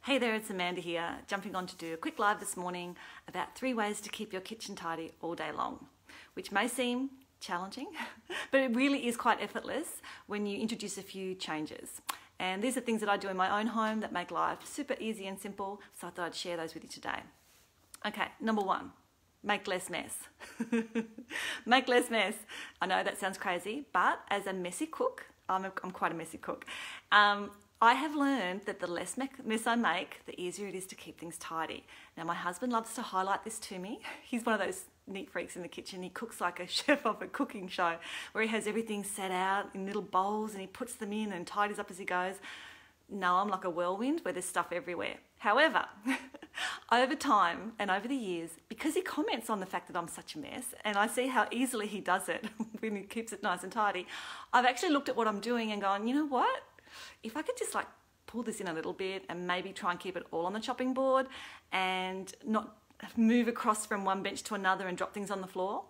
Hey there, it's Amanda here, jumping on to do a quick live this morning about 3 ways to keep your kitchen tidy all day long, which may seem challenging, but it really is quite effortless when you introduce a few changes. And these are things that I do in my own home that make life super easy and simple, so I thought I'd share those with you today. Okay, number 1, make less mess. Make less mess. I know that sounds crazy, but as a messy cook, I'm quite a messy cook. I have learned that the less mess I make, the easier it is to keep things tidy. Now, my husband loves to highlight this to me. He's one of those neat freaks in the kitchen. He cooks like a chef of a cooking show, where he has everything set out in little bowls and he puts them in and tidies up as he goes. No, I'm like a whirlwind where there's stuff everywhere. However, over time and over the years, because he comments on the fact that I'm such a mess and I see how easily he does it when he keeps it nice and tidy, I've actually looked at what I'm doing and gone, you know what? If I could just like pull this in a little bit and maybe try and keep it all on the chopping board and not move across from one bench to another and drop things on the floor,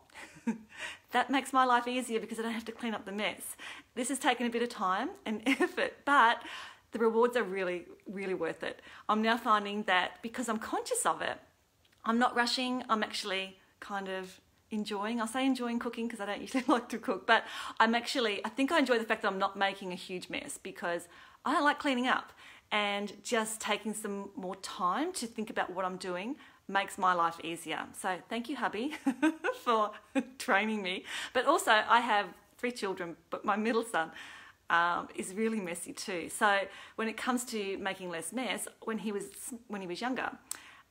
that makes my life easier because I don't have to clean up the mess. This has taken a bit of time and effort, but the rewards are really, really worth it. I'm now finding that because I'm conscious of it, I'm not rushing, I'm actually kind of enjoying. I'll say enjoying cooking because I don't usually like to cook, but I think I enjoy the fact that I'm not making a huge mess because I don't like cleaning up, and just taking some more time to think about what I'm doing makes my life easier. So thank you, hubby, for training me. But also I have 3 children, but my middle son is really messy too. So when it comes to making less mess, when he was younger,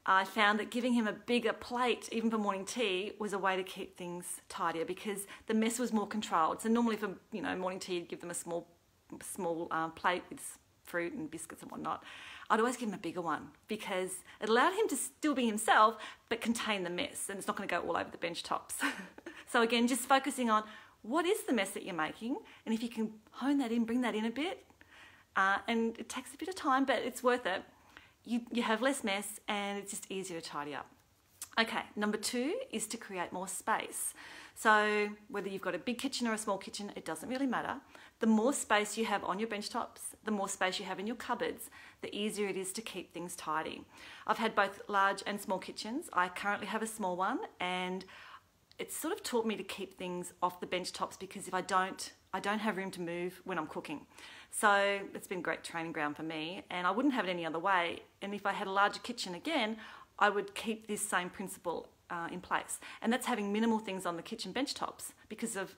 I found that giving him a bigger plate, even for morning tea, was a way to keep things tidier because the mess was more controlled. So normally for morning tea, you'd give them a small plate with fruit and biscuits and whatnot. I'd always give him a bigger one because it allowed him to still be himself but contain the mess, and it's not going to go all over the bench tops. So again, just focusing on what is the mess that you're making, and if you can hone that in, bring that in a bit, and it takes a bit of time, but it's worth it. You have less mess and it's just easier to tidy up. Okay, number 2 is to create more space. So whether you've got a big kitchen or a small kitchen, it doesn't really matter. The more space you have on your bench tops, the more space you have in your cupboards, the easier it is to keep things tidy. I've had both large and small kitchens. I currently have a small one, and it's sort of taught me to keep things off the bench tops because if I don't have room to move when I'm cooking. So it's been a great training ground for me, and I wouldn't have it any other way. And if I had a larger kitchen again, I would keep this same principle in place. And that's having minimal things on the kitchen bench tops. Because of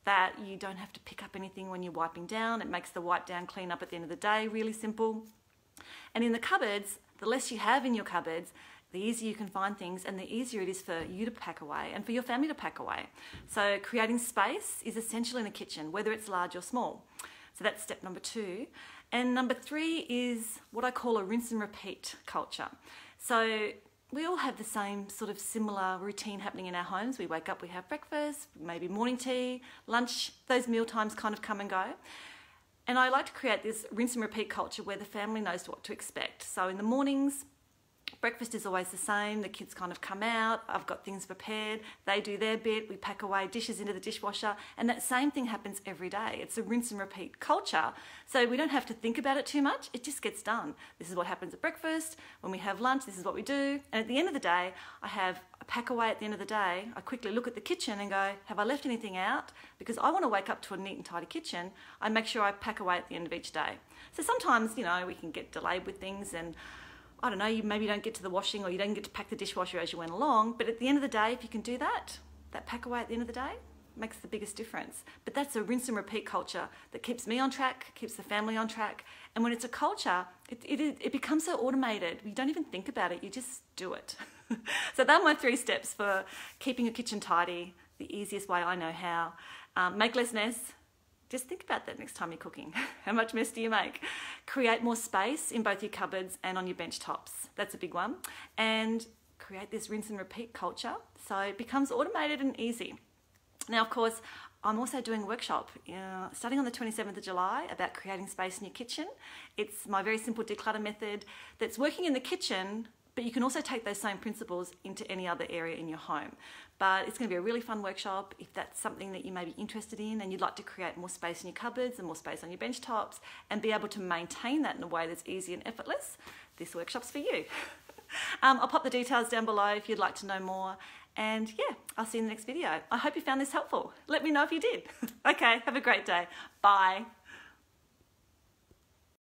that, you don't have to pick up anything when you're wiping down. It makes the wipe down clean up at the end of the day really simple. And in the cupboards, the less you have in your cupboards, the easier you can find things and the easier it is for you to pack away and for your family to pack away. So creating space is essential in a kitchen, whether it's large or small. So that's step number 2. And number 3 is what I call a rinse and repeat culture. So we all have the same sort of similar routine happening in our homes. We wake up, we have breakfast, maybe morning tea, lunch, those meal times kind of come and go. And I like to create this rinse and repeat culture where the family knows what to expect. So in the mornings, breakfast is always the same. The kids kind of come out. I've got things prepared. They do their bit. We pack away dishes into the dishwasher. And that same thing happens every day. It's a rinse and repeat culture. So we don't have to think about it too much. It just gets done. This is what happens at breakfast. When we have lunch, this is what we do. And at the end of the day, I pack away at the end of the day. I quickly look at the kitchen and go, have I left anything out? Because I want to wake up to a neat and tidy kitchen. I make sure I pack away at the end of each day. So sometimes, we can get delayed with things, and I don't know, you maybe don't get to the washing or you don't get to pack the dishwasher as you went along, but at the end of the day, if you can do that pack away at the end of the day makes the biggest difference. But that's a rinse and repeat culture that keeps me on track, keeps the family on track. And when it's a culture, it becomes so automated. You don't even think about it, you just do it. So those are my 3 steps for keeping your kitchen tidy, the easiest way I know how. Make less mess. Just think about that next time you're cooking. How much mess do you make? Create more space in both your cupboards and on your bench tops. That's a big one. And create this rinse and repeat culture so it becomes automated and easy. Now, of course, I'm also doing a workshop starting on the 27th of July about creating space in your kitchen. It's my very simple declutter method that's working in the kitchen, but but you can also take those same principles into any other area in your home. But it's going to be a really fun workshop if that's something that you may be interested in and you'd like to create more space in your cupboards and more space on your bench tops and be able to maintain that in a way that's easy and effortless. This workshop's for you. I'll pop the details down below if you'd like to know more. And yeah, I'll see you in the next video. I hope you found this helpful. Let me know if you did. Okay, have a great day. Bye.